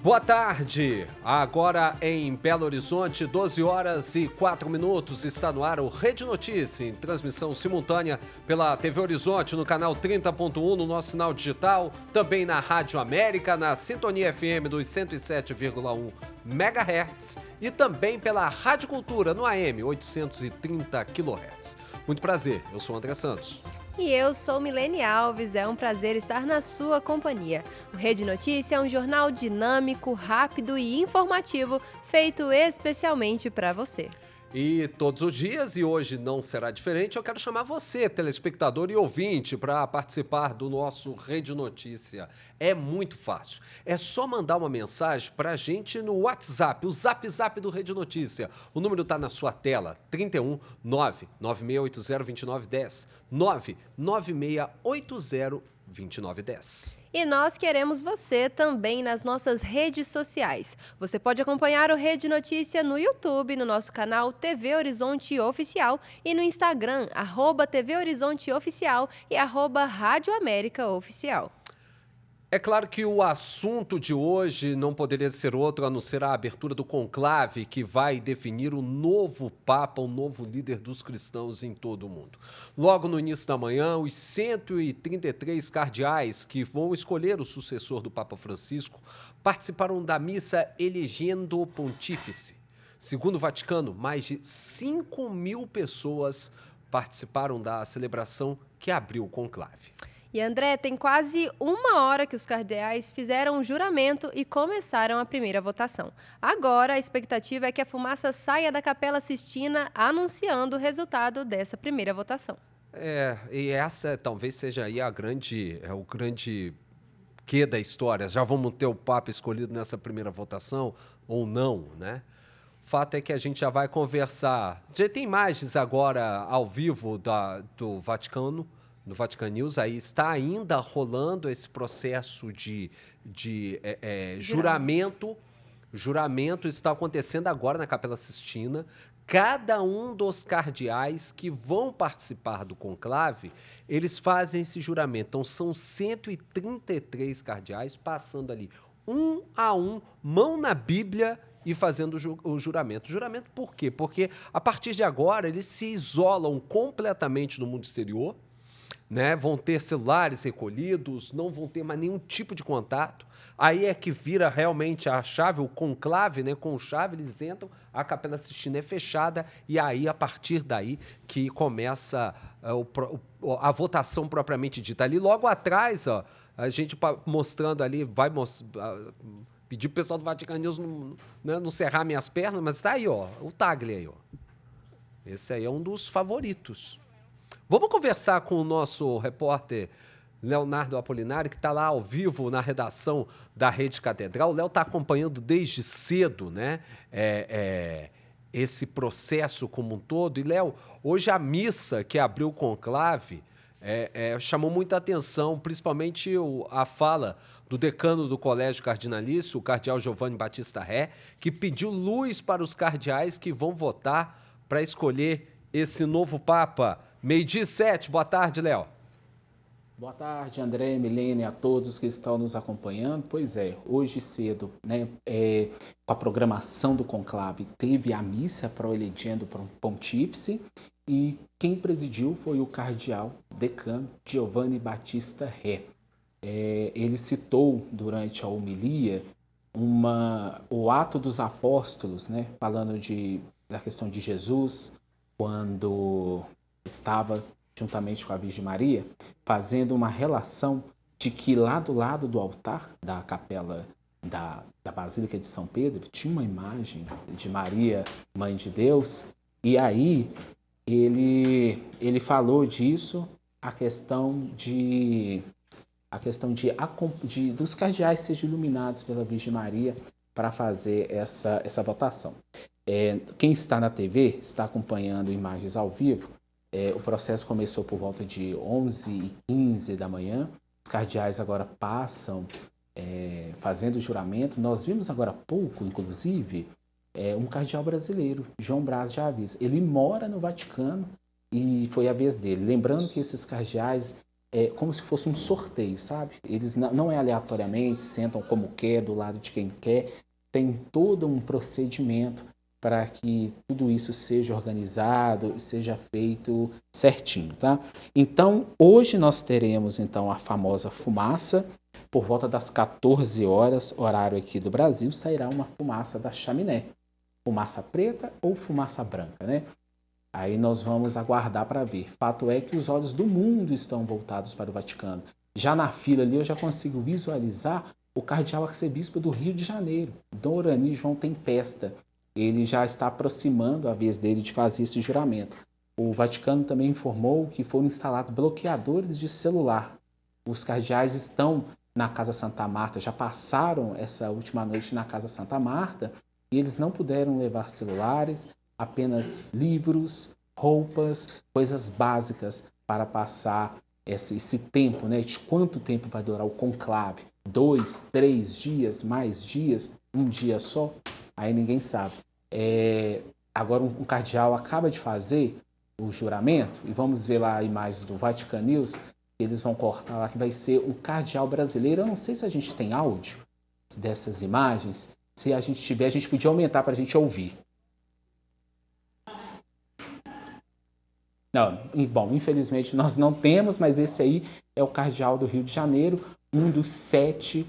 Boa tarde, agora em Belo Horizonte, 12 horas e 4 minutos, está no ar o Rede Notícia, em transmissão simultânea pela TV Horizonte, no canal 30.1, no nosso sinal digital, também na Rádio América, na Sintonia FM dos 107,1 MHz e também pela Rádio Cultura, no AM, 830 kHz. Muito prazer, eu sou o André Santos. E eu sou Milene Alves, é um prazer estar na sua companhia. O Rede Notícia é um jornal dinâmico, rápido e informativo, feito especialmente para você. E todos os dias, e hoje não será diferente, eu quero chamar você, telespectador e ouvinte, para participar do nosso Rede Notícia. É muito fácil. É só mandar uma mensagem para a gente no WhatsApp, o Zap do Rede Notícia. O número está na sua tela, 31 996802910, 996802910. E nós queremos você também nas nossas redes sociais. Você pode acompanhar o Rede Notícia no YouTube, no nosso canal TV Horizonte Oficial e no Instagram, @TV Horizonte Oficial e @Rádio América Oficial. É claro que o assunto de hoje não poderia ser outro a não ser a abertura do conclave que vai definir o novo Papa, o novo líder dos cristãos em todo o mundo. Logo no início da manhã, os 133 cardeais que vão escolher o sucessor do Papa Francisco participaram da missa elegendo o pontífice. Segundo o Vaticano, mais de 5.000 pessoas participaram da celebração que abriu o conclave. E André, tem quase uma hora que os cardeais fizeram o juramento e começaram a primeira votação. Agora, a expectativa é que a fumaça saia da Capela Sistina anunciando o resultado dessa primeira votação. E essa talvez seja aí o grande quê da história. Já vamos ter o Papa escolhido nessa primeira votação ou não, né? O fato é que a gente já vai conversar. Já tem imagens agora ao vivo do Vaticano, no Vatican News, aí está ainda rolando esse processo de juramento. O juramento está acontecendo agora na Capela Sistina. Cada um dos cardeais que vão participar do conclave, eles fazem esse juramento. Então, são 133 cardeais passando ali, um a um, mão na Bíblia e fazendo o juramento. Juramento por quê? Porque, a partir de agora, eles se isolam completamente do mundo exterior, né? Vão ter celulares recolhidos, não vão ter mais nenhum tipo de contato. Aí é que vira realmente a chave, o conclave, né? Com chave eles entram, a Capela Sistina é fechada e aí, a partir daí, que começa a votação propriamente dita. Ali logo atrás, ó, a gente mostrando ali, pedir pro pessoal do Vatican News não cerrar minhas pernas, mas tá aí, ó, o Tagle aí, ó. Esse aí é um dos favoritos. Vamos conversar com o nosso repórter Leonardo Apolinari, que está lá ao vivo na redação da Rede Catedral. O Léo está acompanhando desde cedo, né, esse processo como um todo. E, Léo, hoje a missa que abriu o conclave chamou muita atenção, principalmente a fala do decano do Colégio Cardinalício, o cardeal Giovanni Battista Ré, que pediu luz para os cardeais que vão votar para escolher esse novo Papa. 12:07, boa tarde, Léo. Boa tarde, André, Milene, a todos que estão nos acompanhando. Pois é, hoje cedo, né, com a programação do conclave, teve a missa para o elegendo para um pontífice e quem presidiu foi o cardeal decano Giovanni Battista Ré. Ele citou durante a homilia o ato dos apóstolos, né, falando da questão de Jesus, quando estava juntamente com a Virgem Maria, fazendo uma relação de que lá do lado do altar da capela da Basílica de São Pedro tinha uma imagem de Maria, Mãe de Deus, e aí ele falou disso, a questão dos cardeais sejam iluminados pela Virgem Maria para fazer essa votação. Quem está na TV está acompanhando imagens ao vivo. O processo começou por volta de 11h15 da manhã. Os cardeais agora passam fazendo o juramento. Nós vimos agora há pouco, inclusive, um cardeal brasileiro, João Braz de Avis. Ele mora no Vaticano e foi a vez dele. Lembrando que esses cardeais, como se fosse um sorteio, sabe? Eles não é aleatoriamente, sentam como quer, do lado de quem quer. Tem todo um procedimento para que tudo isso seja organizado e seja feito certinho, tá? Então, hoje nós teremos então a famosa fumaça. Por volta das 14 horas, horário aqui do Brasil, sairá uma fumaça da chaminé. Fumaça preta ou fumaça branca, né? Aí nós vamos aguardar para ver. Fato é que os olhos do mundo estão voltados para o Vaticano. Já na fila ali eu já consigo visualizar o cardeal arcebispo do Rio de Janeiro, Dom Orani João Tempesta. Ele já está aproximando a vez dele de fazer esse juramento. O Vaticano também informou que foram instalados bloqueadores de celular. Os cardeais estão na Casa Santa Marta, já passaram essa última noite na Casa Santa Marta e eles não puderam levar celulares, apenas livros, roupas, coisas básicas para passar esse tempo, né? De quanto tempo vai durar o conclave? 2, 3 dias, mais dias, um dia só? Aí ninguém sabe. Agora um cardeal acaba de fazer o juramento, e vamos ver lá a imagem do Vatican News, eles vão cortar lá que vai ser um cardeal brasileiro. Eu não sei se a gente tem áudio dessas imagens. Se a gente tiver, a gente podia aumentar para a gente ouvir. Não, bom, infelizmente nós não temos, mas esse aí é o cardeal do Rio de Janeiro, um dos 7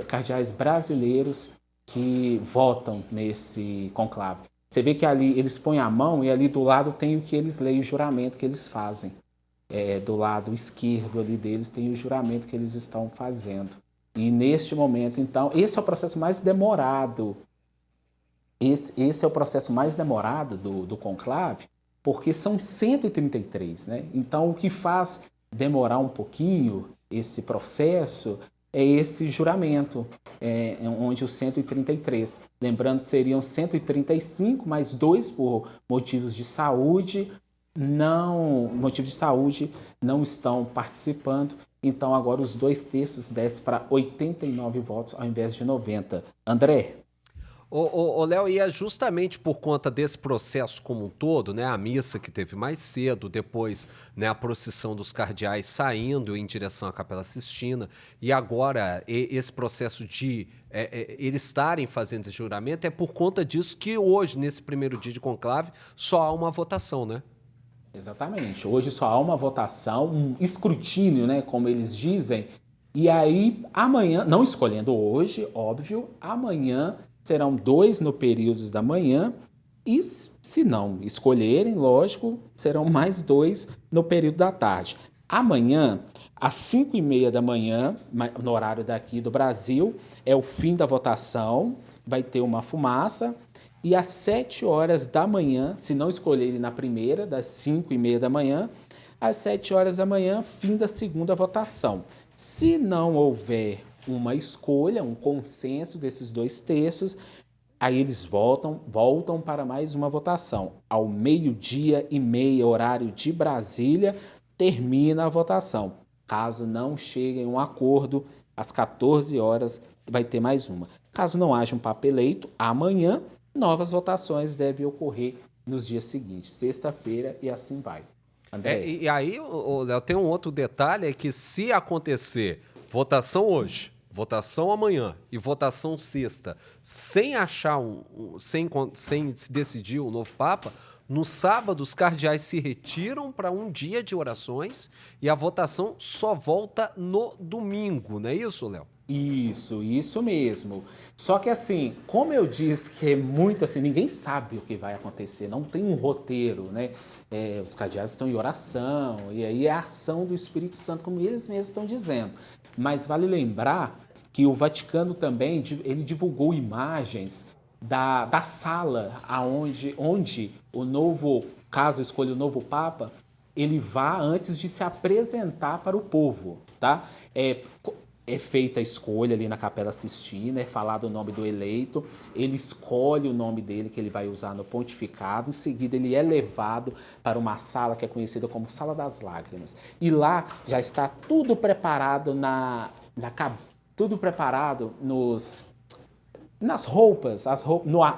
cardeais brasileiros que votam nesse conclave. Você vê que ali eles põem a mão e ali do lado tem o que eles leem, o juramento que eles fazem. Do lado esquerdo ali deles tem o juramento que eles estão fazendo. E neste momento, então, esse é o processo mais demorado. Esse é o processo mais demorado do conclave, porque são 133, né? Então, o que faz demorar um pouquinho esse processo é esse juramento, onde os 133. Lembrando, seriam 135, mais 2 por motivos de saúde, não estão participando. Então, agora os 2/3 desce para 89 votos ao invés de 90. André? Ô, Léo, e é justamente por conta desse processo como um todo, né? A missa que teve mais cedo, depois, né, a procissão dos cardeais saindo em direção à Capela Sistina, e agora esse processo de eles estarem fazendo esse juramento, é por conta disso que hoje, nesse primeiro dia de conclave, só há uma votação, né? Exatamente. Hoje só há uma votação, um escrutínio, né, como eles dizem, e aí amanhã, não escolhendo hoje, óbvio, amanhã serão 2 no período da manhã e, se não escolherem, lógico, serão mais 2 no período da tarde. Amanhã, às 5h30 da manhã, no horário daqui do Brasil, é o fim da votação, vai ter uma fumaça, e às 7 horas da manhã, se não escolherem na primeira, das 5h30 da manhã, às 7 horas da manhã, fim da segunda votação. Se não houver uma escolha, um consenso desses 2/3, aí eles voltam para mais uma votação. Ao 12h30, horário de Brasília, termina a votação. Caso não cheguem a um acordo, às 14 horas vai ter mais uma. Caso não haja um Papa eleito, amanhã, novas votações devem ocorrer nos dias seguintes, sexta-feira, e assim vai. André? E aí, Léo, tem um outro detalhe, é que se acontecer votação hoje, votação amanhã e votação sexta, sem achar sem se decidir o novo Papa, no sábado os cardeais se retiram para um dia de orações e a votação só volta no domingo, não é isso, Léo? Isso mesmo. Só que assim, como eu disse que é muito assim, ninguém sabe o que vai acontecer, não tem um roteiro, né? Os cardeais estão em oração, e aí é a ação do Espírito Santo, como eles mesmos estão dizendo. Mas vale lembrar que o Vaticano também, ele divulgou imagens da sala onde o novo, caso escolha o novo Papa, ele vá antes de se apresentar para o povo, tá? É feita a escolha ali na Capela Sistina, é falado o nome do eleito, ele escolhe o nome dele que ele vai usar no pontificado, em seguida ele é levado para uma sala que é conhecida como Sala das Lágrimas. E lá já está tudo preparado tudo preparado nas roupas,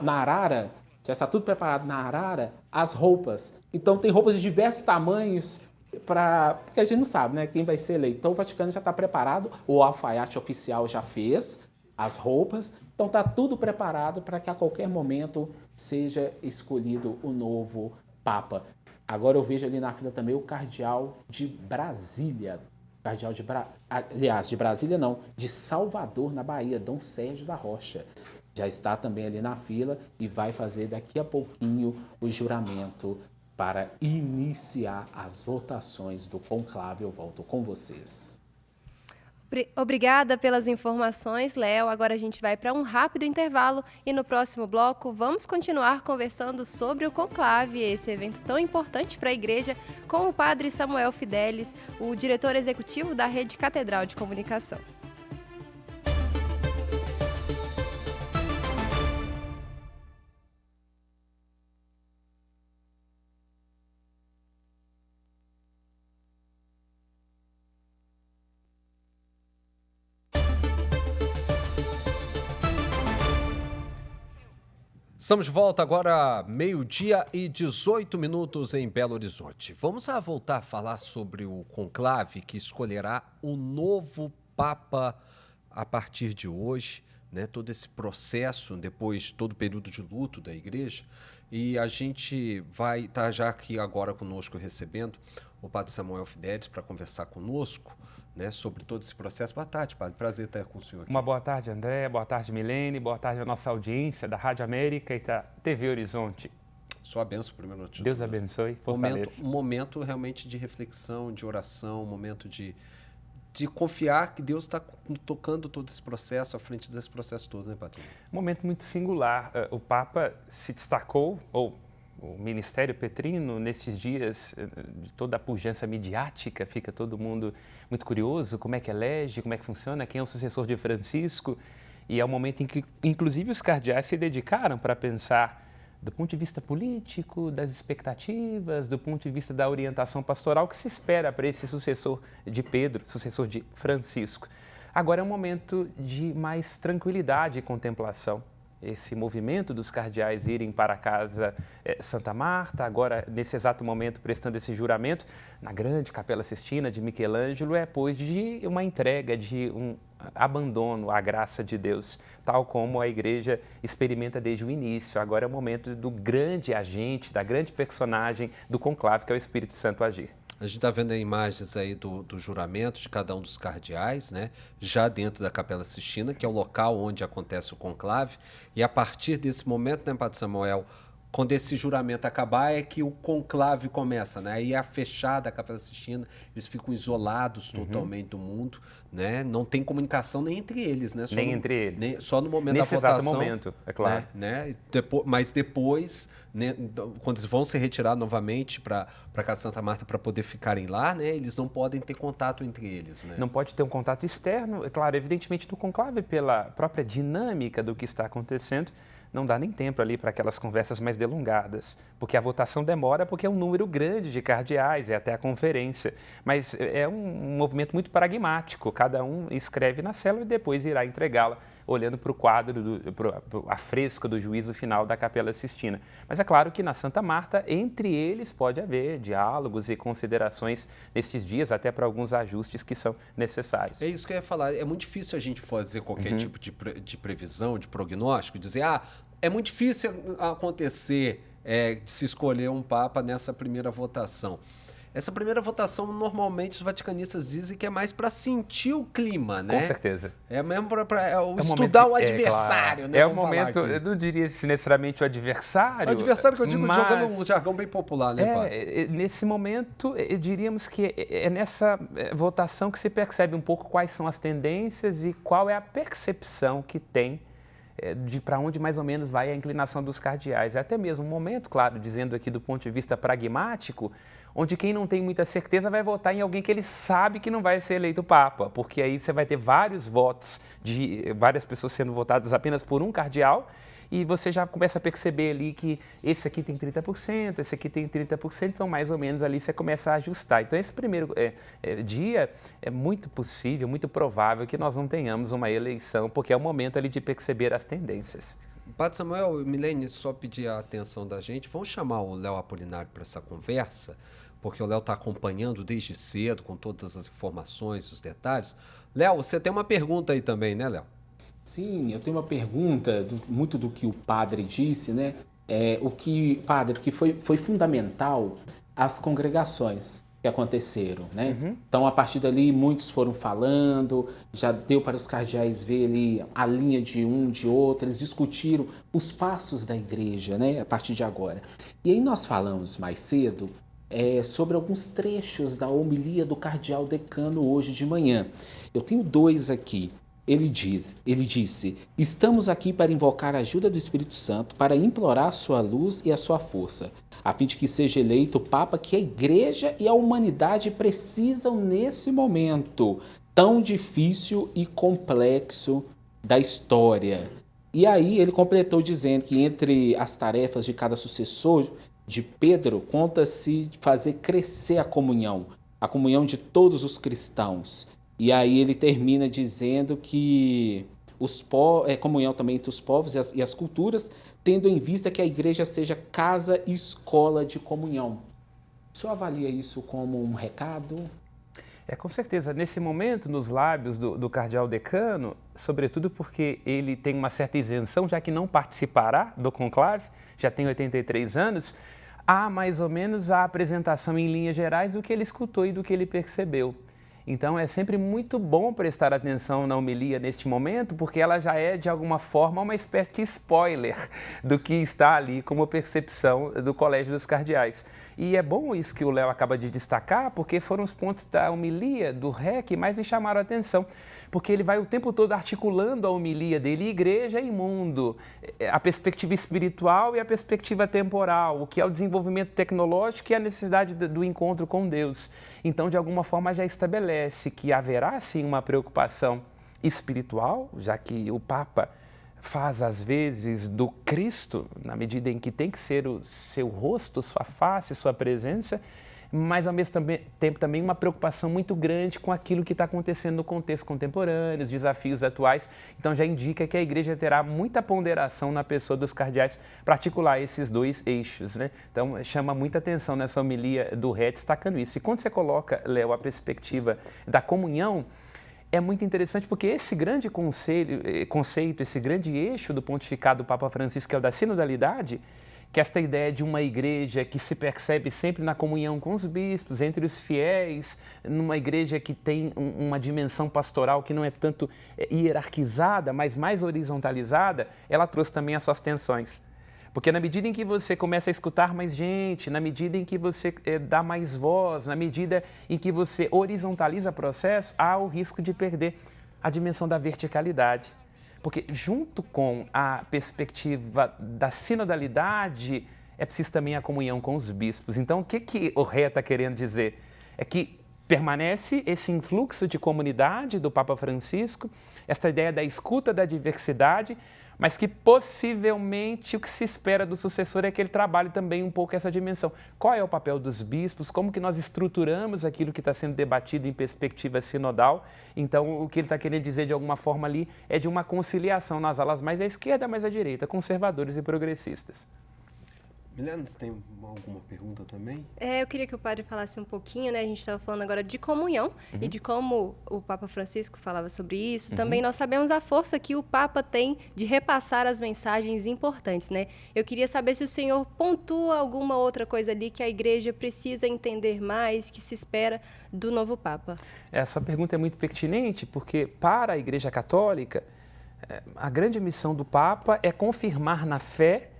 na arara, já está tudo preparado na arara, as roupas. Então tem roupas de diversos tamanhos, porque a gente não sabe, né, quem vai ser eleito. Então o Vaticano já está preparado, o alfaiate oficial já fez as roupas, então está tudo preparado para que a qualquer momento seja escolhido o novo Papa. Agora eu vejo ali na fila também o cardeal de Brasília, aliás, de Brasília não, de Salvador, na Bahia, Dom Sérgio da Rocha. Já está também ali na fila e vai fazer daqui a pouquinho o juramento para iniciar as votações do conclave. Eu volto com vocês. Obrigada pelas informações, Léo. Agora a gente vai para um rápido intervalo e no próximo bloco vamos continuar conversando sobre o conclave, esse evento tão importante para a igreja, com o padre Samuel Fidelis, o diretor executivo da Rede Catedral de Comunicação. Estamos de volta agora, 12h18 em Belo Horizonte. Vamos voltar a falar sobre o conclave que escolherá o novo Papa a partir de hoje, né? Todo esse processo, depois todo o período de luto da igreja. E a gente vai estar já aqui agora conosco recebendo o padre Samuel Fidelis para conversar conosco, né, sobre todo esse processo. Boa tarde, padre. Prazer estar com o senhor aqui. Uma boa tarde, André. Boa tarde, Milene. Boa tarde à nossa audiência da Rádio América e da TV Horizonte. Sua bênção, primeiro notícia. Deus abençoe. Fortaleça. Um momento realmente de reflexão, de oração, um momento de confiar que Deus está tocando todo esse processo, à frente desse processo todo, né, padre? Um momento muito singular. O Papa se destacou, ou o Ministério Petrino, nesses dias de toda a pujança midiática, fica todo mundo muito curioso, como é que elege, como é que funciona, quem é o sucessor de Francisco, e é o momento em que, inclusive, os cardeais se dedicaram para pensar do ponto de vista político, das expectativas, do ponto de vista da orientação pastoral que se espera para esse sucessor de Pedro, sucessor de Francisco. Agora é um momento de mais tranquilidade e contemplação. Esse movimento dos cardeais irem para a casa Santa Marta, agora, nesse exato momento, prestando esse juramento, na grande Capela Sistina de Michelangelo, é pois de uma entrega, de um abandono à graça de Deus, tal como a igreja experimenta desde o início. Agora é o momento do grande agente, da grande personagem do conclave, que é o Espírito Santo agir. A gente está vendo imagens aí do juramento de cada um dos cardeais, né? Já dentro da Capela Sistina, que é o local onde acontece o conclave. E a partir desse momento, né, padre Samuel, quando esse juramento acabar, é que o conclave começa, né? Aí é fechada a Capela Sistina, eles ficam isolados totalmente do mundo, né? Não tem comunicação nem entre eles, né? Nem entre eles. Só no momento Nesse da votação. Nesse exato momento, é claro. Né? Mas depois, né, quando eles vão ser retirados novamente para a Casa Santa Marta para poder ficarem lá, né? Eles não podem ter contato entre eles, né? Não pode ter um contato externo, é claro, evidentemente do conclave, pela própria dinâmica do que está acontecendo. Não dá nem tempo ali para aquelas conversas mais delongadas, porque a votação demora porque é um número grande de cardeais, é até a conferência. Mas é um movimento muito pragmático, cada um escreve na célula e depois irá entregá-la, olhando para o quadro, para a fresca do juízo final da Capela Sistina. Mas é claro que na Santa Marta, entre eles, pode haver diálogos e considerações nesses dias, até para alguns ajustes que são necessários. É isso que eu ia falar. É muito difícil a gente fazer qualquer tipo de previsão, de prognóstico, dizer, é muito difícil acontecer de se escolher um Papa nessa primeira votação. Essa primeira votação, normalmente, os vaticanistas dizem que é mais para sentir o clima, né? Com certeza. É mesmo para estudar o adversário, né? É o momento, eu não diria necessariamente o adversário. O adversário que eu digo jogando um jargão bem popular, né, pai? Nesse momento, diríamos que é nessa votação que se percebe um pouco quais são as tendências e qual é a percepção que tem de para onde mais ou menos vai a inclinação dos cardeais. É até mesmo um momento, claro, dizendo aqui do ponto de vista pragmático, onde quem não tem muita certeza vai votar em alguém que ele sabe que não vai ser eleito Papa, porque aí você vai ter vários votos de várias pessoas sendo votadas apenas por um cardeal, e você já começa a perceber ali que esse aqui tem 30%, esse aqui tem 30%, então mais ou menos ali você começa a ajustar. Então esse primeiro dia é muito possível, muito provável que nós não tenhamos uma eleição, porque é o momento ali de perceber as tendências. Padre Samuel, Milene, só pedir a atenção da gente, vamos chamar o Léo Apolinário para essa conversa, porque o Léo está acompanhando desde cedo, com todas as informações, os detalhes. Léo, você tem uma pergunta aí também, né, Léo? Sim, eu tenho uma pergunta, muito do que o padre disse, né? Padre, que foi fundamental as congregações que aconteceram, né? Então, a partir dali, muitos foram falando, já deu para os cardeais ver ali a linha de um, de outro, eles discutiram os passos da igreja, né? A partir de agora. E aí nós falamos mais cedo sobre alguns trechos da homilia do cardeal decano hoje de manhã. Eu tenho 2 aqui. Ele disse, estamos aqui para invocar a ajuda do Espírito Santo, para implorar a sua luz e a sua força, a fim de que seja eleito o Papa que a Igreja e a humanidade precisam nesse momento tão difícil e complexo da história. E aí ele completou dizendo que entre as tarefas de cada sucessor de Pedro, conta-se fazer crescer a comunhão de todos os cristãos. E aí ele termina dizendo que comunhão também entre os povos e as culturas, tendo em vista que a igreja seja casa e escola de comunhão. O senhor avalia isso como um recado? Com certeza, nesse momento, nos lábios do cardeal decano, sobretudo porque ele tem uma certa isenção, já que não participará do conclave, já tem 83 anos, há mais ou menos a apresentação em linhas gerais do que ele escutou e do que ele percebeu. Então, é sempre muito bom prestar atenção na homilia neste momento, porque ela já é, de alguma forma, uma espécie de spoiler do que está ali como percepção do Colégio dos Cardeais. E é bom isso que o Léo acaba de destacar, porque foram os pontos da homilia do Ré que mais me chamaram a atenção, porque ele vai o tempo todo articulando a homilia dele, igreja e mundo, a perspectiva espiritual e a perspectiva temporal, o que é o desenvolvimento tecnológico e a necessidade do encontro com Deus. Então, de alguma forma, já estabelece que haverá, sim, uma preocupação espiritual, já que o Papa faz, às vezes, do Cristo, na medida em que tem que ser o seu rosto, sua face, sua presença, mas, ao mesmo tempo, também uma preocupação muito grande com aquilo que está acontecendo no contexto contemporâneo, os desafios atuais. Então, já indica que a Igreja terá muita ponderação na pessoa dos cardeais para articular esses 2 eixos, né? Então, chama muita atenção nessa homilia do Ré, destacando isso. E quando você coloca, Léo, a perspectiva da comunhão, é muito interessante porque esse grande conceito, esse grande eixo do pontificado do Papa Francisco, que é o da sinodalidade, que esta ideia de uma igreja que se percebe sempre na comunhão com os bispos, entre os fiéis, numa igreja que tem uma dimensão pastoral que não é tanto hierarquizada, mas mais horizontalizada, ela trouxe também as suas tensões. Porque na medida em que você começa a escutar mais gente, na medida em que você dá mais voz, na medida em que você horizontaliza o processo, há o risco de perder a dimensão da verticalidade. Porque junto com a perspectiva da sinodalidade, é preciso também a comunhão com os bispos. Então, o que o Ré está querendo dizer? É que permanece esse influxo de comunidade do Papa Francisco, esta ideia da escuta da diversidade, mas que possivelmente o que se espera do sucessor é que ele trabalhe também um pouco essa dimensão. Qual é o papel dos bispos? Como que nós estruturamos aquilo que está sendo debatido em perspectiva sinodal? Então, o que ele está querendo dizer de alguma forma ali é de uma conciliação nas alas mais à esquerda, mais à direita, conservadores e progressistas. Milena, você tem alguma pergunta também? Eu queria que o padre falasse um pouquinho, né? A gente estava falando agora de comunhão e de como o Papa Francisco falava sobre isso. Também nós sabemos a força que o Papa tem de repassar as mensagens importantes, né? Eu queria saber se o senhor pontua alguma outra coisa ali que a igreja precisa entender mais, que se espera do novo Papa. Essa pergunta é muito pertinente porque, para a Igreja Católica, a grande missão do Papa é confirmar na fé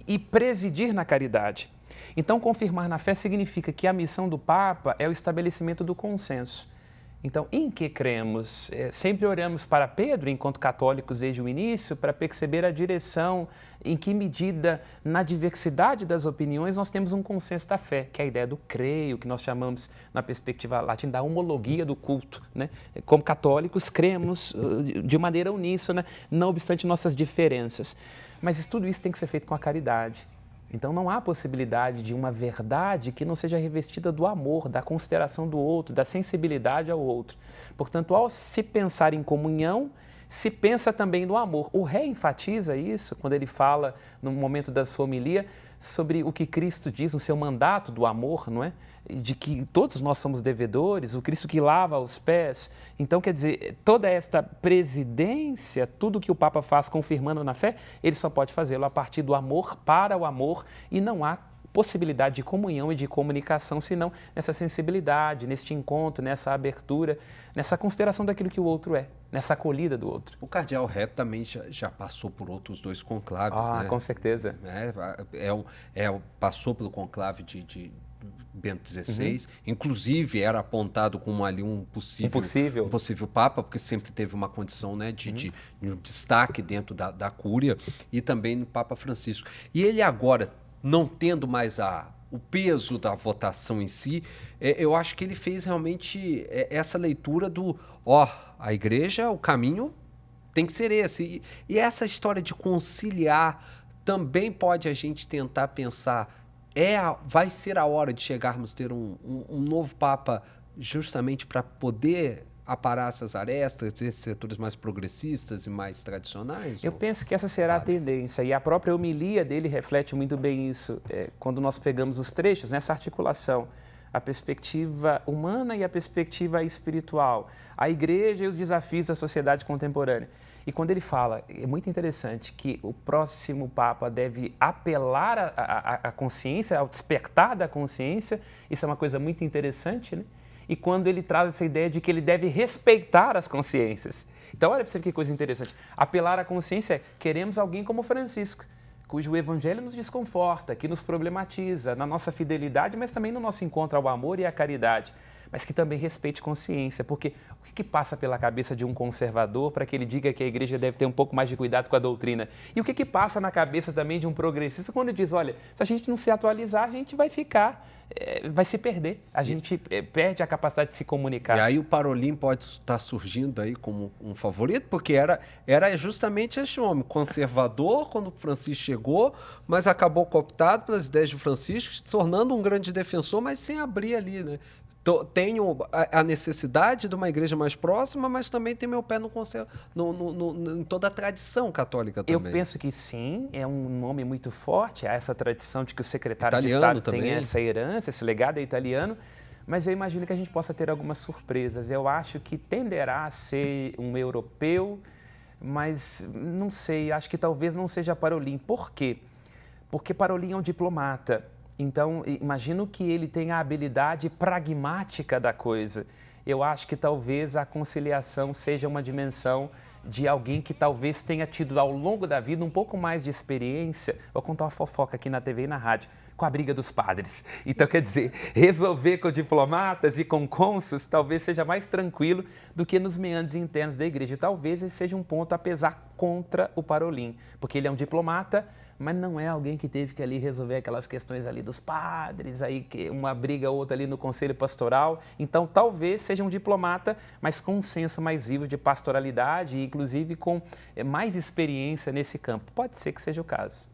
e presidir na caridade. Então, confirmar na fé significa que a missão do Papa é o estabelecimento do consenso. Então, em que cremos? Sempre oramos para Pedro, enquanto católicos desde o início, para perceber a direção, em que medida, na diversidade das opiniões, nós temos um consenso da fé, que é a ideia do creio, que nós chamamos, na perspectiva latina, da homologia do culto, né? Como católicos, cremos de maneira uníssona, não obstante nossas diferenças. Mas tudo isso tem que ser feito com a caridade. Então, não há possibilidade de uma verdade que não seja revestida do amor, da consideração do outro, da sensibilidade ao outro. Portanto, ao se pensar em comunhão, se pensa também no amor. O rei enfatiza isso quando ele fala, no momento da sua homilia, sobre o que Cristo diz no seu mandato do amor, não é? De que todos nós somos devedores, o Cristo que lava os pés. Então, quer dizer, toda esta presidência, tudo que o Papa faz confirmando na fé, ele só pode fazê-lo a partir do amor, para o amor, e não há possibilidade de comunhão e de comunicação, senão nessa sensibilidade, neste encontro, nessa abertura, nessa consideração daquilo que o outro é, nessa acolhida do outro. O cardeal Ré também já passou por outros 2 conclaves, né? Com certeza. Passou pelo conclave de Bento XVI, inclusive era apontado como ali um possível papa, porque sempre teve uma condição, né, de um destaque dentro da cúria, e também no Papa Francisco. E ele agora, não tendo mais o peso da votação em si, eu acho que ele fez realmente essa leitura a igreja, o caminho tem que ser esse. E essa história de conciliar também pode a gente tentar pensar, vai ser a hora de chegarmos a ter um novo Papa justamente para poder aparar essas arestas, esses setores mais progressistas e mais tradicionais? Eu penso que essa será a tendência, e a própria homilia dele reflete muito bem isso, quando nós pegamos os trechos, nessa articulação, a perspectiva humana e a perspectiva espiritual, a igreja e os desafios da sociedade contemporânea. E quando ele fala, é muito interessante, que o próximo Papa deve apelar à consciência, ao despertar da consciência, isso é uma coisa muito interessante, né? E quando ele traz essa ideia de que ele deve respeitar as consciências. Então, olha para você que coisa interessante. Apelar à consciência queremos alguém como Francisco, cujo evangelho nos desconforta, que nos problematiza na nossa fidelidade, mas também no nosso encontro ao amor e à caridade, mas que também respeite consciência, porque o que passa pela cabeça de um conservador para que ele diga que a igreja deve ter um pouco mais de cuidado com a doutrina? E o que passa na cabeça também de um progressista quando ele diz, olha, se a gente não se atualizar, a gente vai vai se perder, a gente perde a capacidade de se comunicar. E aí o Parolin pode estar surgindo aí como um favorito, porque era justamente esse homem, conservador, quando Francisco chegou, mas acabou cooptado pelas ideias de Francisco, se tornando um grande defensor, mas sem abrir ali, né? Tenho a necessidade de uma igreja mais próxima, mas também tem meu pé em toda a tradição católica também. Eu penso que sim, é um nome muito forte, há essa tradição de que o secretário italiano de Estado também tem essa herança, esse legado é italiano, mas eu imagino que a gente possa ter algumas surpresas. Eu acho que tenderá a ser um europeu, mas não sei, acho que talvez não seja Parolin. Por quê? Porque Parolin é um diplomata. Então, imagino que ele tenha a habilidade pragmática da coisa. Eu acho que talvez a conciliação seja uma dimensão de alguém que talvez tenha tido ao longo da vida um pouco mais de experiência. Vou contar uma fofoca aqui na TV e na rádio, com a briga dos padres. Então, quer dizer, resolver com diplomatas e com cônsules talvez seja mais tranquilo do que nos meandros internos da igreja. Talvez esse seja um ponto a pesar contra o Parolin, porque ele é um diplomata, mas não é alguém que teve que ali resolver aquelas questões ali dos padres, aí uma briga ou outra ali no conselho pastoral. Então, talvez seja um diplomata, mas com um senso mais vivo de pastoralidade e, inclusive, com mais experiência nesse campo. Pode ser que seja o caso.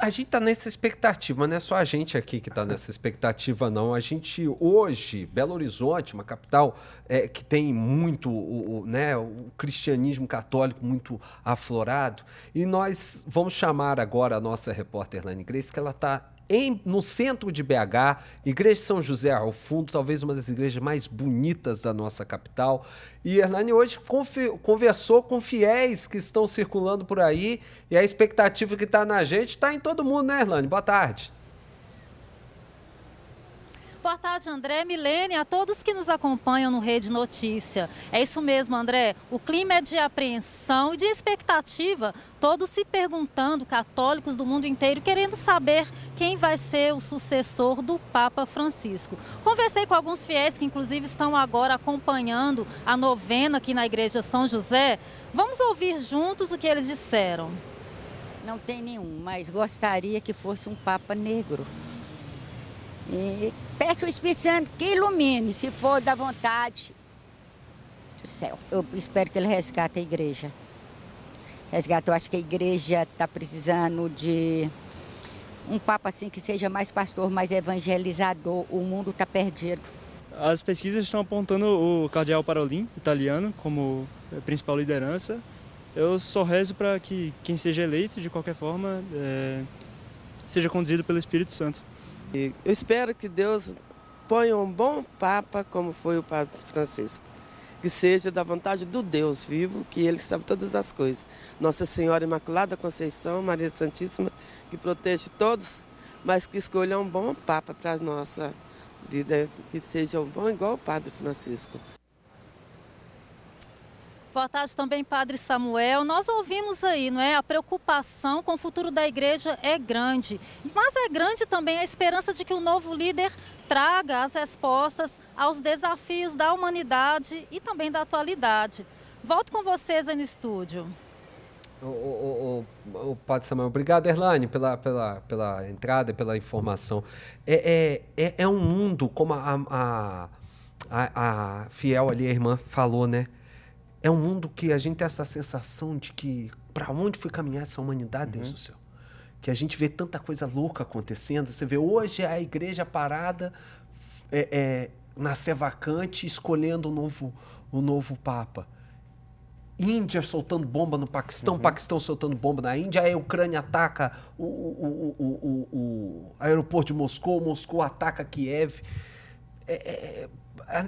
A gente está nessa expectativa, mas não é só a gente aqui que está nessa expectativa, não. A gente hoje, Belo Horizonte, uma capital que tem muito o cristianismo católico muito aflorado, e nós vamos chamar agora a nossa repórter Elaine Grace, que ela está no centro de BH, Igreja de São José ao fundo, talvez uma das igrejas mais bonitas da nossa capital. E Hernani hoje conversou com fiéis que estão circulando por aí, e a expectativa que está na gente está em todo mundo, né, Hernani? Boa tarde. Boa tarde, André, Milene, a todos que nos acompanham no Rede Notícia. É isso mesmo, André. O clima é de apreensão e de expectativa, todos se perguntando, católicos do mundo inteiro, querendo saber quem vai ser o sucessor do Papa Francisco. Conversei com alguns fiéis que, inclusive, estão agora acompanhando a novena aqui na Igreja São José. Vamos ouvir juntos o que eles disseram. Não tem nenhum, mas gostaria que fosse um Papa negro. E peço ao Espírito Santo que ilumine, se for da vontade do céu. Eu espero que ele resgate a igreja. Eu acho que a igreja está precisando de um Papa assim que seja mais pastor, mais evangelizador. O mundo está perdido. as pesquisas estão apontando o cardeal Parolin, italiano, como principal liderança. Eu só rezo para que quem seja eleito, de qualquer forma, seja conduzido pelo Espírito Santo. E eu espero que Deus ponha um bom Papa, como foi o Padre Francisco. Que seja da vontade do Deus vivo, que Ele sabe todas as coisas. Nossa Senhora Imaculada Conceição, Maria Santíssima, que protege todos, mas que escolha um bom Papa para a nossa vida, que seja um bom igual o Padre Francisco. Boa tarde também, Padre Samuel. Nós ouvimos aí, não é? A preocupação com o futuro da igreja é grande. Mas é grande também a esperança de que o novo líder traga as respostas aos desafios da humanidade e também da atualidade. Volto com vocês aí no estúdio. O Padre Samuel, obrigado, Erlane, pela entrada, pela informação. É um mundo, como a fiel ali, a irmã falou, né? É um mundo que a gente tem essa sensação de que para onde foi caminhar essa humanidade, Deus do céu? Que a gente vê tanta coisa louca acontecendo. Você vê hoje a igreja parada, na sé vacante, escolhendo o novo Papa. Índia soltando bomba no Paquistão, Paquistão soltando bomba na Índia, a Ucrânia ataca o aeroporto de Moscou, Moscou ataca Kiev.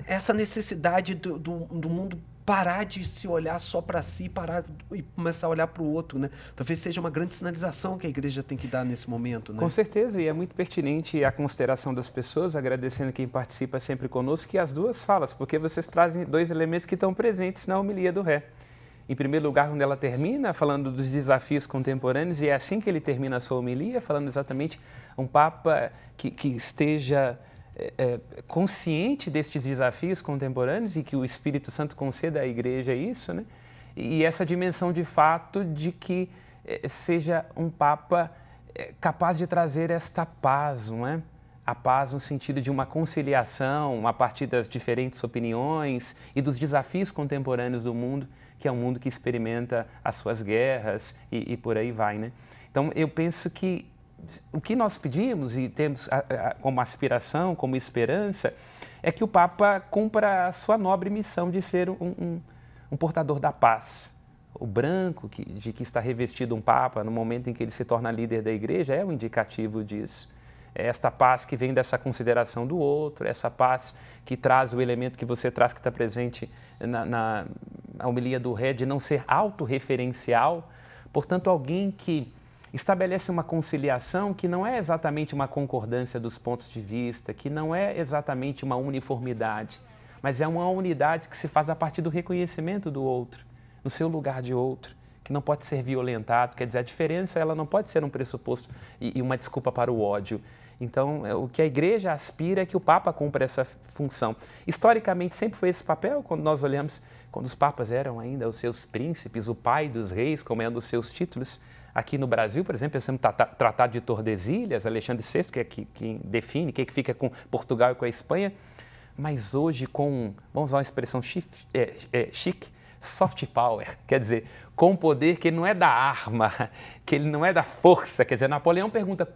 Essa necessidade do mundo parar de se olhar só para si, parar e começar a olhar para o outro, né? Talvez seja uma grande sinalização que a igreja tem que dar nesse momento, né? Com certeza, e é muito pertinente a consideração das pessoas, agradecendo quem participa sempre conosco, que as duas falas, porque vocês trazem dois elementos que estão presentes na homilia do Ré. Em primeiro lugar, onde ela termina falando dos desafios contemporâneos, e é assim que ele termina a sua homilia, falando exatamente um Papa que esteja consciente destes desafios contemporâneos e que o Espírito Santo conceda à igreja isso, né? E essa dimensão de fato de que seja um Papa capaz de trazer esta paz, não é? A paz no sentido de uma conciliação a partir das diferentes opiniões e dos desafios contemporâneos do mundo, que é um mundo que experimenta as suas guerras e por aí vai, né? Então, eu penso que o que nós pedimos e temos como aspiração, como esperança, é que o Papa cumpra a sua nobre missão de ser um portador da paz. O branco de que está revestido um Papa no momento em que ele se torna líder da igreja é um indicativo disso. É esta paz que vem dessa consideração do outro, essa paz que traz o elemento que você traz, que está presente na homilia do Ré, de não ser autorreferencial. Portanto, alguém que estabelece uma conciliação que não é exatamente uma concordância dos pontos de vista, que não é exatamente uma uniformidade, mas é uma unidade que se faz a partir do reconhecimento do outro, no seu lugar de outro, que não pode ser violentado. Quer dizer, a diferença ela não pode ser um pressuposto e uma desculpa para o ódio. Então, o que a igreja aspira é que o Papa cumpra essa função. Historicamente, sempre foi esse papel, quando nós olhamos, quando os papas eram ainda os seus príncipes, o pai dos reis, como é um dos seus títulos. Aqui no Brasil, por exemplo, pensamos no Tratado de Tordesilhas, Alexandre VI, que é quem define, que fica com Portugal e com a Espanha. Mas hoje, vamos usar uma expressão chique, soft power, quer dizer, com poder que ele não é da arma, que ele não é da força. Quer dizer, Napoleão pergunta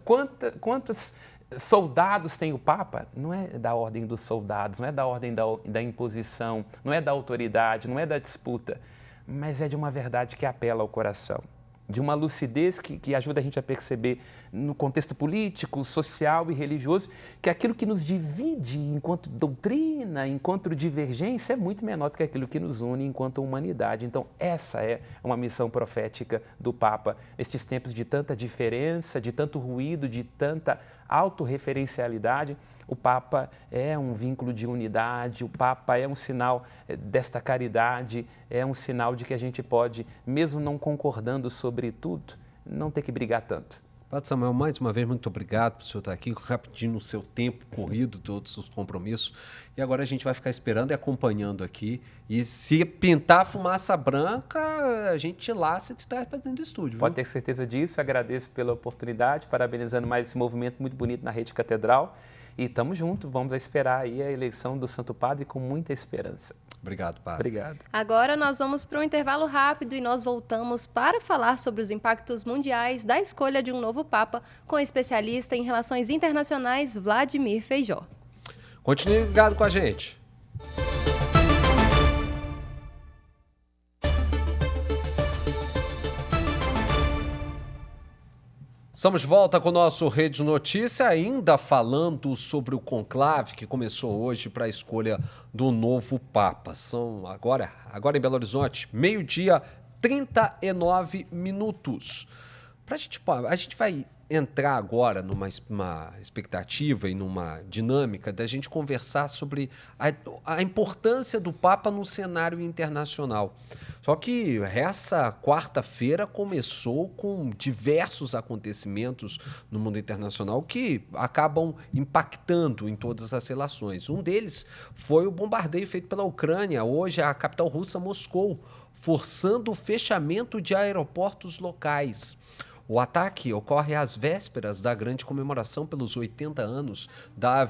quantos soldados tem o Papa? Não é da ordem dos soldados, não é da ordem da imposição, não é da autoridade, não é da disputa, mas é de uma verdade que apela ao coração, de uma lucidez que ajuda a gente a perceber no contexto político, social e religioso, que aquilo que nos divide enquanto doutrina, enquanto divergência, é muito menor do que aquilo que nos une enquanto humanidade. Então, essa é uma missão profética do Papa. Nestes tempos de tanta diferença, de tanto ruído, de tanta autorreferencialidade, o Papa é um vínculo de unidade, o Papa é um sinal desta caridade, é um sinal de que a gente pode, mesmo não concordando sobre tudo, não ter que brigar tanto. Padre Samuel, mais uma vez, muito obrigado por o senhor estar aqui, rapidinho no seu tempo corrido, todos os compromissos. E agora a gente vai ficar esperando e acompanhando aqui. E se pintar fumaça branca, a gente laça de trás para dentro do estúdio. Pode ter certeza disso, agradeço pela oportunidade, parabenizando mais esse movimento muito bonito na Rede Catedral. E estamos juntos, vamos esperar aí a eleição do Santo Padre com muita esperança. Obrigado, Padre. Obrigado. Agora nós vamos para um intervalo rápido e nós voltamos para falar sobre os impactos mundiais da escolha de um novo Papa com o especialista em relações internacionais Vladimir Feijó. Continue ligado com a gente. Estamos de volta com o nosso Rede Notícia, ainda falando sobre o conclave que começou hoje para a escolha do novo Papa. São agora em Belo Horizonte, 12h39. A gente vai entrar agora numa expectativa e numa dinâmica da gente conversar sobre a importância do Papa no cenário internacional. Só que essa quarta-feira começou com diversos acontecimentos no mundo internacional que acabam impactando em todas as relações. Um deles foi o bombardeio feito pela Ucrânia, hoje a capital russa, Moscou, forçando o fechamento de aeroportos locais. O ataque ocorre às vésperas da grande comemoração pelos 80 anos da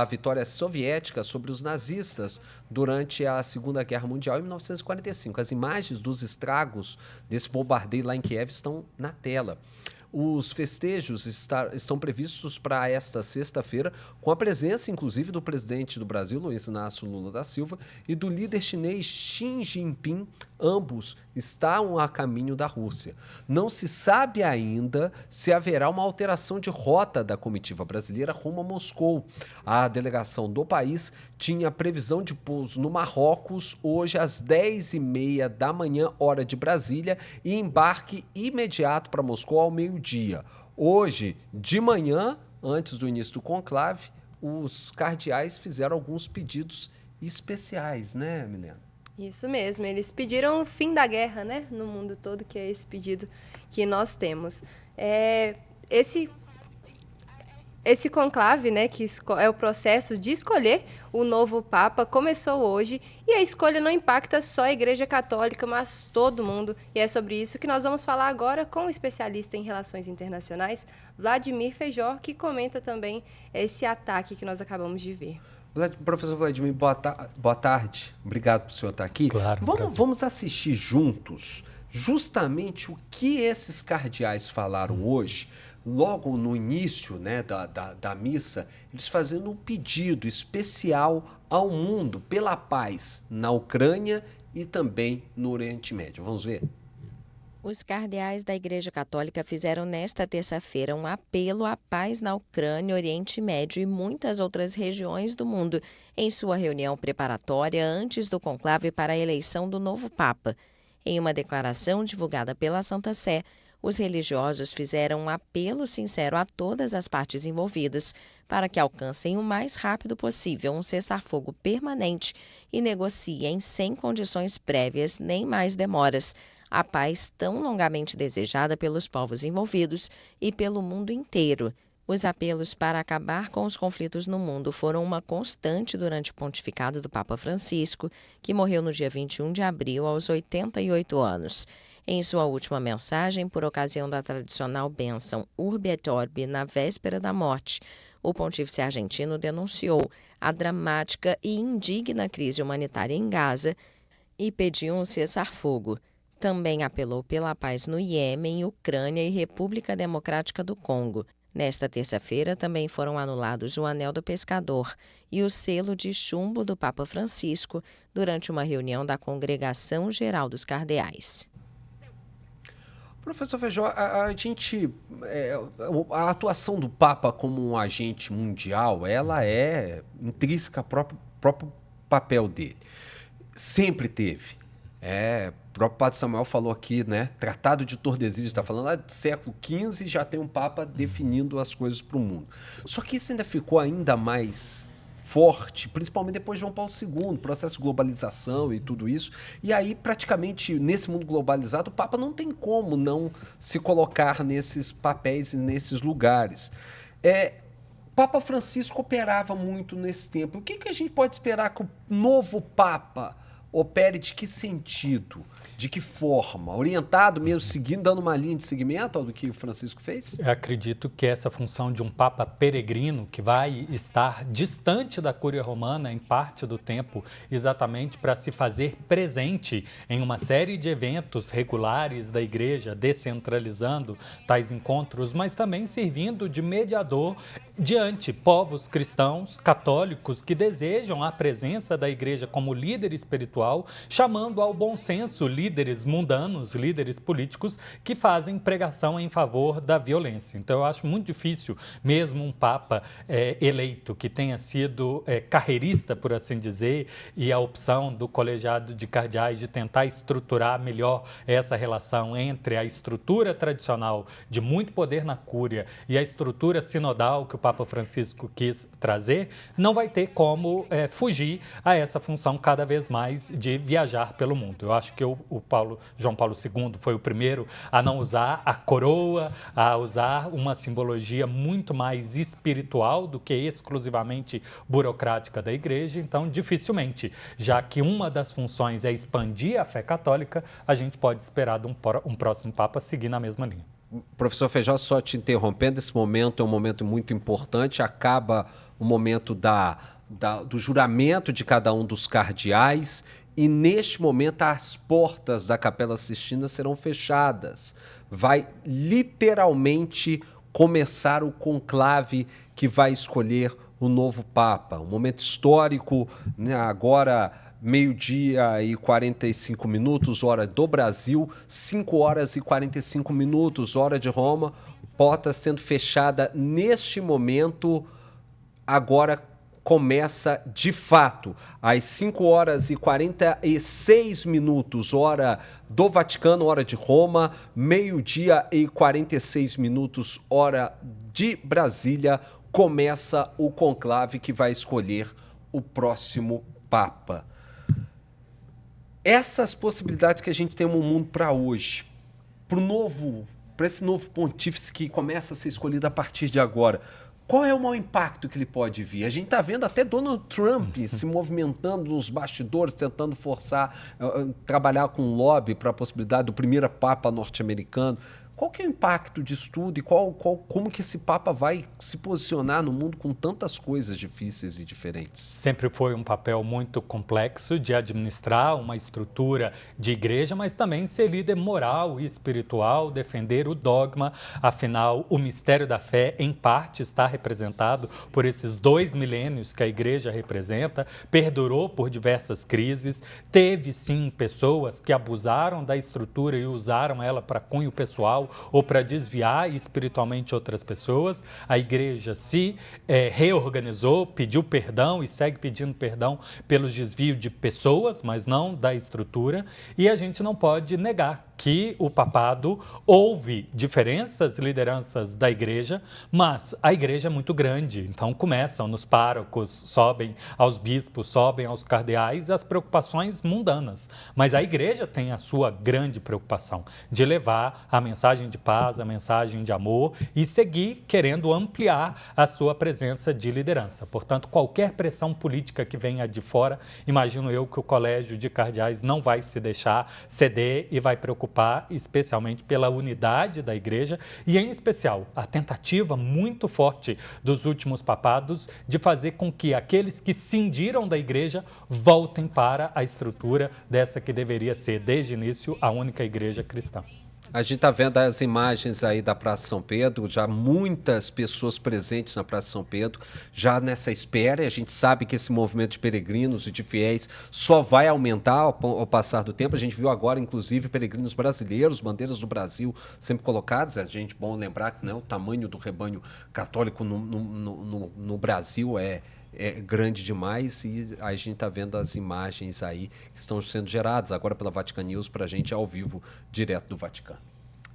vitória soviética sobre os nazistas durante a Segunda Guerra Mundial em 1945. As imagens dos estragos desse bombardeio lá em Kiev estão na tela. Os festejos estão previstos para esta sexta-feira, com a presença, inclusive, do presidente do Brasil, Luiz Inácio Lula da Silva, e do líder chinês Xi Jinping. Ambos estão a caminho da Rússia. Não se sabe ainda se haverá uma alteração de rota da comitiva brasileira rumo a Moscou. A delegação do país tinha previsão de pouso no Marrocos hoje às 10h30 da manhã, hora de Brasília, e embarque imediato para Moscou ao meio-dia. Hoje, de manhã, antes do início do conclave, os cardeais fizeram alguns pedidos especiais, né, Milena? Isso mesmo, eles pediram o fim da guerra, né, no mundo todo, que é esse pedido que nós temos. Esse conclave, né, que é o processo de escolher o novo Papa, começou hoje, e a escolha não impacta só a Igreja Católica, mas todo mundo. E é sobre isso que nós vamos falar agora com o especialista em relações internacionais, Vladimir Feijó, que comenta também esse ataque que nós acabamos de ver. Professor Vladimir, boa tarde. Obrigado por o senhor estar aqui. Claro, vamos assistir juntos justamente o que esses cardeais falaram hoje, logo no início, né, da missa, eles fazendo um pedido especial ao mundo pela paz na Ucrânia e também no Oriente Médio. Vamos ver? Os cardeais da Igreja Católica fizeram nesta terça-feira um apelo à paz na Ucrânia, Oriente Médio e muitas outras regiões do mundo em sua reunião preparatória antes do conclave para a eleição do novo Papa. Em uma declaração divulgada pela Santa Sé, os religiosos fizeram um apelo sincero a todas as partes envolvidas para que alcancem o mais rápido possível um cessar-fogo permanente e negociem sem condições prévias nem mais demoras a paz tão longamente desejada pelos povos envolvidos e pelo mundo inteiro. Os apelos para acabar com os conflitos no mundo foram uma constante durante o pontificado do Papa Francisco, que morreu no dia 21 de abril, aos 88 anos. Em sua última mensagem, por ocasião da tradicional bênção Urbi et Orbi na véspera da morte, o pontífice argentino denunciou a dramática e indigna crise humanitária em Gaza e pediu um cessar-fogo. Também apelou pela paz no Iêmen, Ucrânia e República Democrática do Congo. Nesta terça-feira, também foram anulados o Anel do Pescador e o selo de chumbo do Papa Francisco durante uma reunião da Congregação Geral dos Cardeais. Professor Feijó, a atuação do Papa como um agente mundial, ela é intrínseca ao próprio papel dele. Sempre teve. O próprio Padre Samuel falou aqui, né? Tratado de Tordesilhas, está falando lá do século XV, já tem um Papa definindo as coisas para o mundo. Só que isso ainda ficou ainda mais forte, principalmente depois de João Paulo II, processo de globalização e tudo isso. E aí, praticamente, nesse mundo globalizado, o Papa não tem como não se colocar nesses papéis e nesses lugares. Papa Francisco operava muito nesse tempo. O que a gente pode esperar que o novo Papa opere de que sentido? De que forma? Orientado mesmo, dando uma linha de seguimento ao do que o Francisco fez? Eu acredito que essa função de um Papa peregrino, que vai estar distante da Cúria Romana em parte do tempo, exatamente para se fazer presente em uma série de eventos regulares da Igreja, descentralizando tais encontros, mas também servindo de mediador diante povos cristãos, católicos, que desejam a presença da igreja como líder espiritual, chamando ao bom senso líderes mundanos, líderes políticos, que fazem pregação em favor da violência. Então, eu acho muito difícil, mesmo um Papa eleito, que tenha sido carreirista, por assim dizer, e a opção do colegiado de cardeais de tentar estruturar melhor essa relação entre a estrutura tradicional de muito poder na cúria e a estrutura sinodal que o Papa Francisco quis trazer, não vai ter como fugir a essa função cada vez mais de viajar pelo mundo. Eu acho que João Paulo II foi o primeiro a não usar a coroa, a usar uma simbologia muito mais espiritual do que exclusivamente burocrática da igreja. Então, dificilmente, já que uma das funções é expandir a fé católica, a gente pode esperar de um próximo Papa seguir na mesma linha. Professor Feijó, só te interrompendo, esse momento é um momento muito importante, acaba o momento do juramento de cada um dos cardeais e, neste momento, as portas da Capela Sistina serão fechadas. Vai literalmente começar o conclave que vai escolher o novo Papa. Um momento histórico, né? Agora, meio-dia e 45 minutos, hora do Brasil, 5 horas e 45 minutos, hora de Roma, porta sendo fechada neste momento. Agora começa de fato, às 5 horas e 46 minutos, hora do Vaticano, hora de Roma, meio-dia e 46 minutos, hora de Brasília, começa o conclave que vai escolher o próximo Papa. Essas possibilidades que a gente tem no mundo para hoje, para esse novo pontífice que começa a ser escolhido a partir de agora, qual é o maior impacto que ele pode vir? A gente está vendo até Donald Trump se movimentando nos bastidores, tentando forçar, trabalhar com lobby para a possibilidade do primeiro Papa norte-americano. Qual que é o impacto disso tudo e como que esse Papa vai se posicionar no mundo com tantas coisas difíceis e diferentes? Sempre foi um papel muito complexo de administrar uma estrutura de igreja, mas também ser líder moral e espiritual, defender o dogma. Afinal, o mistério da fé, em parte, está representado por esses 2 milênios que a igreja representa, perdurou por diversas crises, teve sim pessoas que abusaram da estrutura e usaram ela para cunho pessoal ou para desviar espiritualmente outras pessoas. A igreja se reorganizou, pediu perdão e segue pedindo perdão pelos desvios de pessoas, mas não da estrutura. E a gente não pode negar que o papado houve diferenças, lideranças da igreja, mas a igreja é muito grande, então começam nos párocos, sobem aos bispos, sobem aos cardeais as preocupações mundanas, mas a igreja tem a sua grande preocupação de levar a mensagem de paz, a mensagem de amor e seguir querendo ampliar a sua presença de liderança. Portanto, qualquer pressão política que venha de fora, imagino eu que o Colégio de Cardeais não vai se deixar ceder e vai preocupar especialmente pela unidade da igreja e, em especial, a tentativa muito forte dos últimos papados de fazer com que aqueles que cindiram da igreja voltem para a estrutura dessa que deveria ser, desde o início, a única igreja cristã. A gente está vendo as imagens aí da Praça São Pedro, já muitas pessoas presentes na Praça São Pedro, já nessa espera, e a gente sabe que esse movimento de peregrinos e de fiéis só vai aumentar ao passar do tempo. A gente viu agora, inclusive, peregrinos brasileiros, bandeiras do Brasil sempre colocadas. A gente, bom lembrar que, né, o tamanho do rebanho católico no Brasil é grande demais, e a gente está vendo as imagens aí que estão sendo geradas agora pela Vatican News para a gente ao vivo, direto do Vaticano.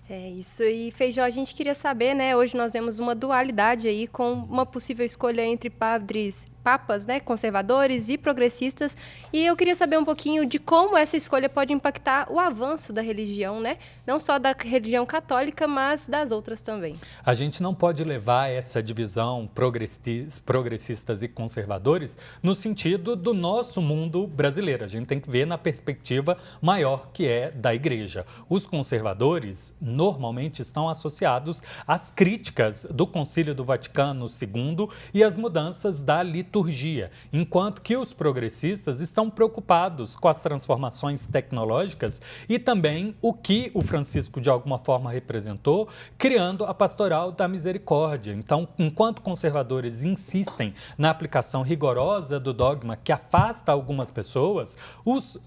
É isso. E, Feijó, a gente queria saber, né? Hoje nós vemos uma dualidade aí com uma possível escolha entre papas, né, conservadores e progressistas. E eu queria saber um pouquinho de como essa escolha pode impactar o avanço da religião, né? Não só da religião católica, mas das outras também. A gente não pode levar essa divisão progressistas e conservadores no sentido do nosso mundo brasileiro. A gente tem que ver na perspectiva maior, que é da igreja. Os conservadores normalmente estão associados às críticas do Concílio do Vaticano II e às mudanças da liturgia liturgia, enquanto que os progressistas estão preocupados com as transformações tecnológicas e também o que o Francisco de alguma forma representou, criando a pastoral da misericórdia. Então, enquanto conservadores insistem na aplicação rigorosa do dogma que afasta algumas pessoas, os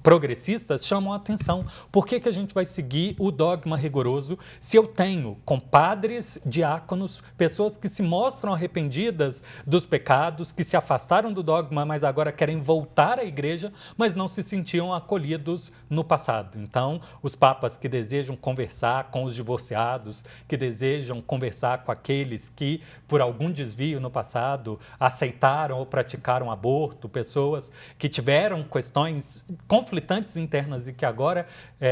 progressistas chamam a atenção. Por que a gente vai seguir o dogma rigoroso se eu tenho compadres, diáconos, pessoas que se mostram arrependidas dos pecados, que se afastaram do dogma, mas agora querem voltar à igreja, mas não se sentiam acolhidos no passado. Então, os papas que desejam conversar com os divorciados, que desejam conversar com aqueles que, por algum desvio no passado, aceitaram ou praticaram aborto, pessoas que tiveram questões conflitantes internas e que agora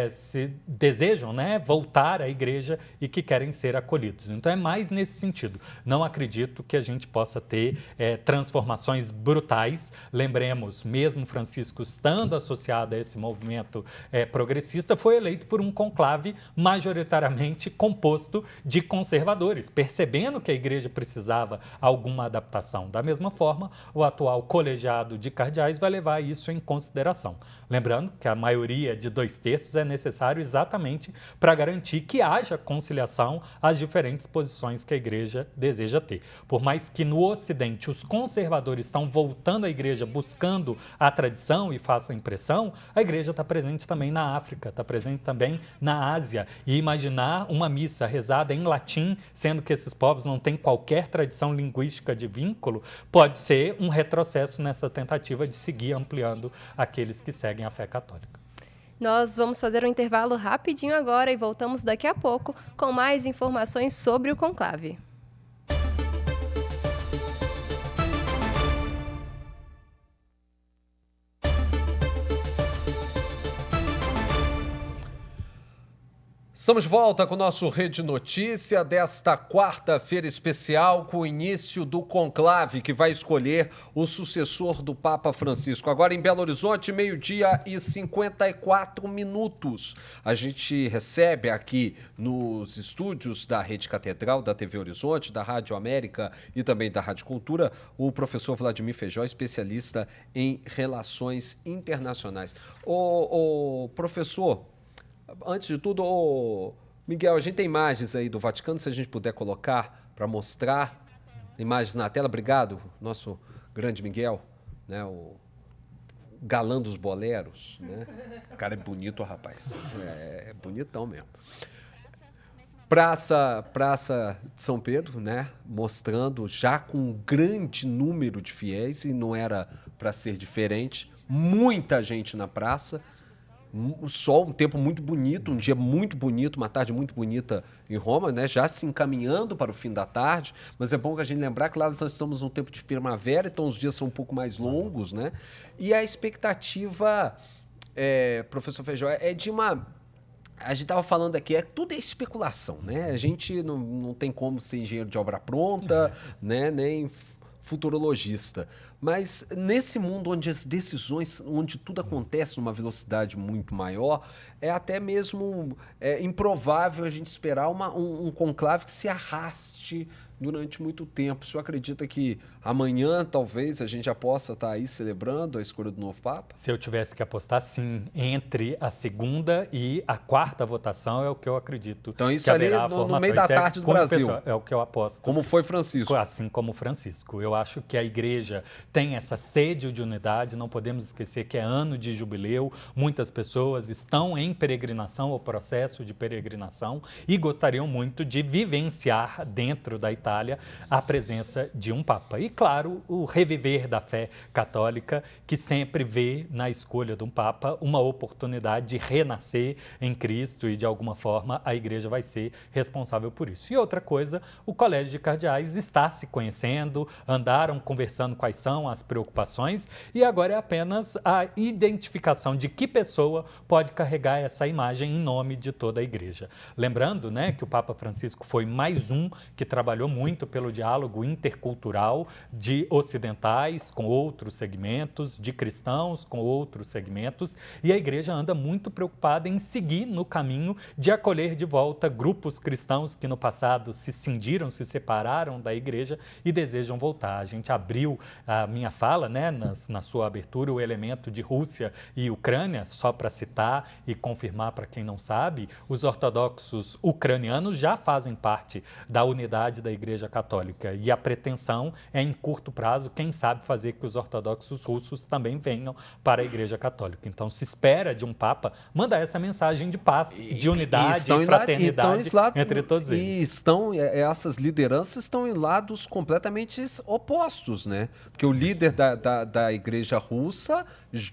se desejam, voltar à igreja e que querem ser acolhidos. Então é mais nesse sentido. Não acredito que a gente possa ter transformações brutais. Lembremos, mesmo Francisco estando associado a esse movimento progressista, foi eleito por um conclave majoritariamente composto de conservadores, percebendo que a igreja precisava alguma adaptação. Da mesma forma, o atual colegiado de cardeais vai levar isso em consideração. Lembrando que a maioria de 2/3 é necessário exatamente para garantir que haja conciliação às diferentes posições que a igreja deseja ter. Por mais que no Ocidente os conservadores estão voltando à igreja buscando a tradição e façam impressão, a igreja está presente também na África, está presente também na Ásia. E imaginar uma missa rezada em latim, sendo que esses povos não têm qualquer tradição linguística de vínculo, pode ser um retrocesso nessa tentativa de seguir ampliando aqueles que seguem a fé católica. Nós vamos fazer um intervalo rapidinho agora e voltamos daqui a pouco com mais informações sobre o conclave. Estamos de volta com o nosso Rede Notícia desta quarta-feira especial com o início do conclave que vai escolher o sucessor do Papa Francisco. Agora em Belo Horizonte, 12h54. A gente recebe aqui nos estúdios da Rede Catedral, da TV Horizonte, da Rádio América e também da Rádio Cultura, o professor Vladimir Feijó, especialista em relações internacionais. O professor, antes de tudo, Miguel, a gente tem imagens aí do Vaticano, se a gente puder colocar para mostrar imagens na tela. Obrigado, nosso grande Miguel, o galã dos boleros, O cara é bonito, rapaz. É bonitão mesmo. Praça de São Pedro, mostrando já com um grande número de fiéis, e não era para ser diferente. Muita gente na praça. O sol, um tempo muito bonito, um dia muito bonito, uma tarde muito bonita em Roma, já se encaminhando para o fim da tarde, mas é bom que a gente lembrar que lá nós estamos num tempo de primavera, então os dias são um pouco mais longos, E a expectativa, professor Feijó, é de uma... A gente estava falando aqui, tudo é especulação, A gente não tem como ser engenheiro de obra pronta, nem futurologista. Mas nesse mundo onde as decisões, onde tudo acontece numa velocidade muito maior, é até mesmo improvável a gente esperar um conclave que se arraste durante muito tempo. O senhor acredita que amanhã, talvez, a gente já possa estar aí celebrando a escolha do novo Papa? Se eu tivesse que apostar, sim, entre a segunda e a quarta votação é o que eu acredito. Então isso ali no meio da tarde do Brasil. Pessoa, é o que eu aposto. Como foi Francisco. Assim como Francisco. Eu acho que a igreja tem essa sede de unidade, não podemos esquecer que é ano de jubileu, muitas pessoas estão em peregrinação, ou processo de peregrinação, e gostariam muito de vivenciar dentro da Itália a presença de um Papa. E, claro, o reviver da fé católica, que sempre vê na escolha de um Papa uma oportunidade de renascer em Cristo e, de alguma forma, a Igreja vai ser responsável por isso. E outra coisa, o Colégio de Cardeais está se conhecendo, andaram conversando quais são as preocupações e agora é apenas a identificação de que pessoa pode carregar essa imagem em nome de toda a Igreja. Lembrando, que o Papa Francisco foi mais um que trabalhou muito pelo diálogo intercultural de ocidentais com outros segmentos, de cristãos com outros segmentos, e a igreja anda muito preocupada em seguir no caminho de acolher de volta grupos cristãos que no passado se cindiram, se separaram da igreja e desejam voltar. A gente abriu a minha fala, né, na sua abertura, o elemento de Rússia e Ucrânia, só para citar e confirmar para quem não sabe, os ortodoxos ucranianos já fazem parte da unidade da Igreja Católica e a pretensão é, em curto prazo, quem sabe fazer que os ortodoxos russos também venham para a Igreja Católica. Então, se espera de um Papa mandar essa mensagem de paz, de unidade e fraternidade entre todos eles. E essas lideranças estão em lados completamente opostos, né? Porque o líder da Igreja Russa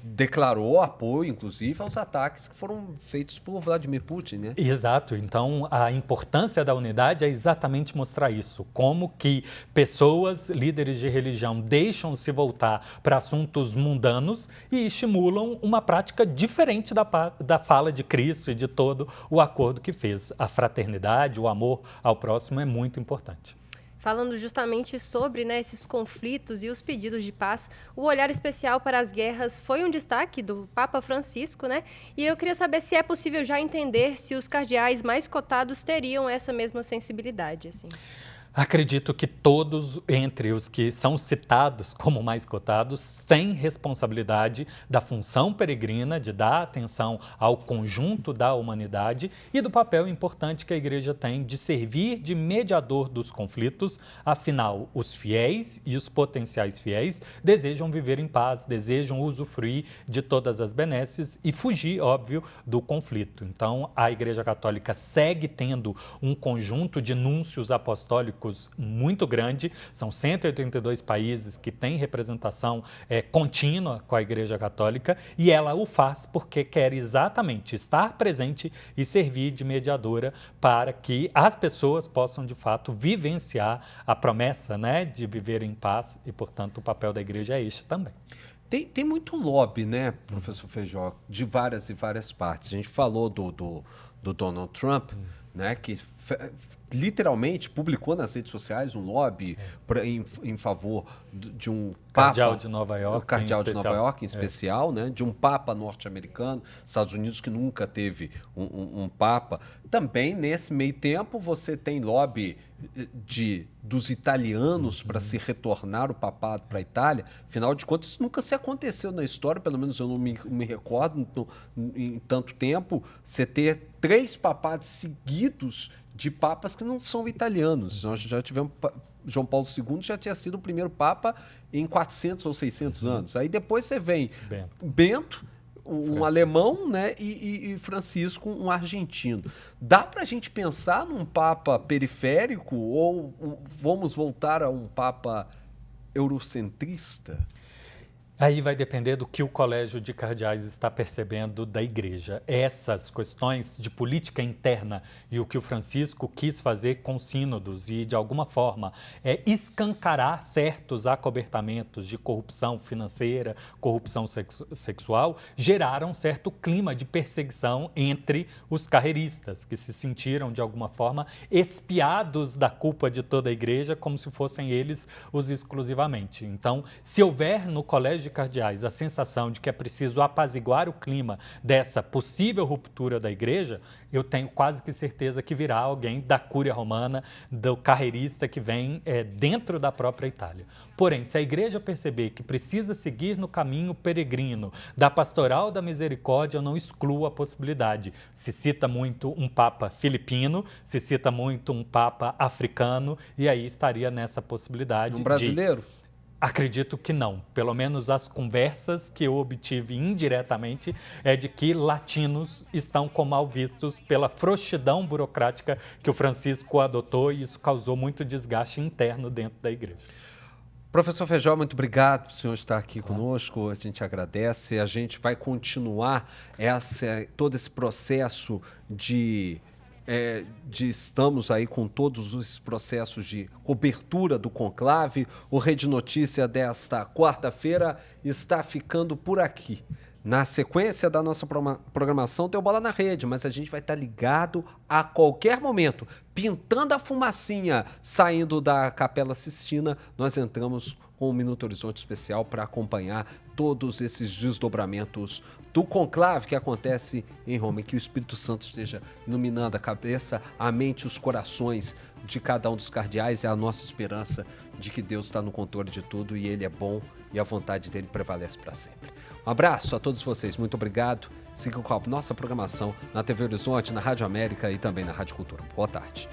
declarou apoio, inclusive, aos ataques que foram feitos por Vladimir Putin, né? Exato. Então, a importância da unidade é exatamente mostrar isso. Como que pessoas, líderes de religião, deixam se voltar para assuntos mundanos e estimulam uma prática diferente da fala de Cristo e de todo o acordo que fez. A fraternidade, o amor ao próximo é muito importante. Falando justamente sobre, né, esses conflitos e os pedidos de paz, o olhar especial para as guerras foi um destaque do Papa Francisco, né? E eu queria saber se é possível já entender se os cardeais mais cotados teriam essa mesma sensibilidade, assim. Acredito que todos, entre os que são citados como mais cotados, têm responsabilidade da função peregrina, de dar atenção ao conjunto da humanidade e do papel importante que a Igreja tem de servir de mediador dos conflitos. Afinal, os fiéis e os potenciais fiéis desejam viver em paz, desejam usufruir de todas as benesses e fugir, óbvio, do conflito. Então, a Igreja Católica segue tendo um conjunto de núncios apostólicos muito grande, são 182 países que têm representação contínua com a Igreja Católica e ela o faz porque quer exatamente estar presente e servir de mediadora para que as pessoas possam de fato vivenciar a promessa, né, de viver em paz e, portanto, o papel da Igreja é este também. Tem muito lobby, né, professor Feijó, de várias e várias partes. A gente falou do Donald Trump, né, que literalmente publicou nas redes sociais um lobby em favor de um Papa... Cardeal de Nova York, o Cardeal de Nova York, em especial, né, de um Papa norte-americano, Estados Unidos que nunca teve um Papa. Também, nesse meio tempo, você tem lobby dos italianos para se retornar o papado para a Itália. Afinal de contas, isso nunca se aconteceu na história, pelo menos eu não me recordo em tanto tempo, você ter 3 papados seguidos de papas que não são italianos. Nós já tivemos... João Paulo II já tinha sido o primeiro papa em 400 ou 600 anos. Aí depois você vem Bento, um alemão, né, e Francisco, um argentino. Dá para a gente pensar num papa periférico ou vamos voltar a um papa eurocentrista? Aí vai depender do que o Colégio de Cardeais está percebendo da Igreja. Essas questões de política interna e o que o Francisco quis fazer com os sínodos e, de alguma forma, escancarar certos acobertamentos de corrupção financeira, corrupção sexual, geraram certo clima de perseguição entre os carreiristas, que se sentiram, de alguma forma, espiados da culpa de toda a Igreja, como se fossem eles os exclusivamente. Então, se houver no Colégio de Cardeais a sensação de que é preciso apaziguar o clima dessa possível ruptura da Igreja, eu tenho quase que certeza que virá alguém da Cúria Romana, do carreirista que vem dentro da própria Itália. Porém, se a Igreja perceber que precisa seguir no caminho peregrino da pastoral da misericórdia, eu não excluo a possibilidade. Se cita muito um Papa filipino, se cita muito um Papa africano, e aí estaria nessa possibilidade. Um brasileiro? Acredito que não. Pelo menos as conversas que eu obtive indiretamente é de que latinos estão com mal vistos pela frouxidão burocrática que o Francisco adotou e isso causou muito desgaste interno dentro da Igreja. Professor Feijó, muito obrigado por o senhor estar aqui conosco, a gente agradece. A gente vai continuar todo esse processo de estamos aí com todos os processos de cobertura do conclave. O Rede Notícia desta quarta-feira está ficando por aqui. Na sequência da nossa programação tem o Bola na Rede, mas a gente vai estar ligado a qualquer momento. Pintando a fumacinha, saindo da Capela Sistina, nós entramos com o Minuto Horizonte especial para acompanhar todos esses desdobramentos do conclave que acontece em Roma. E que o Espírito Santo esteja iluminando a cabeça, a mente e os corações de cada um dos cardeais. É a nossa esperança de que Deus está no controle de tudo e Ele é bom e a vontade dele prevalece para sempre. Um abraço a todos vocês, muito obrigado. Sigam com a nossa programação na TV Horizonte, na Rádio América e também na Rádio Cultura. Boa tarde.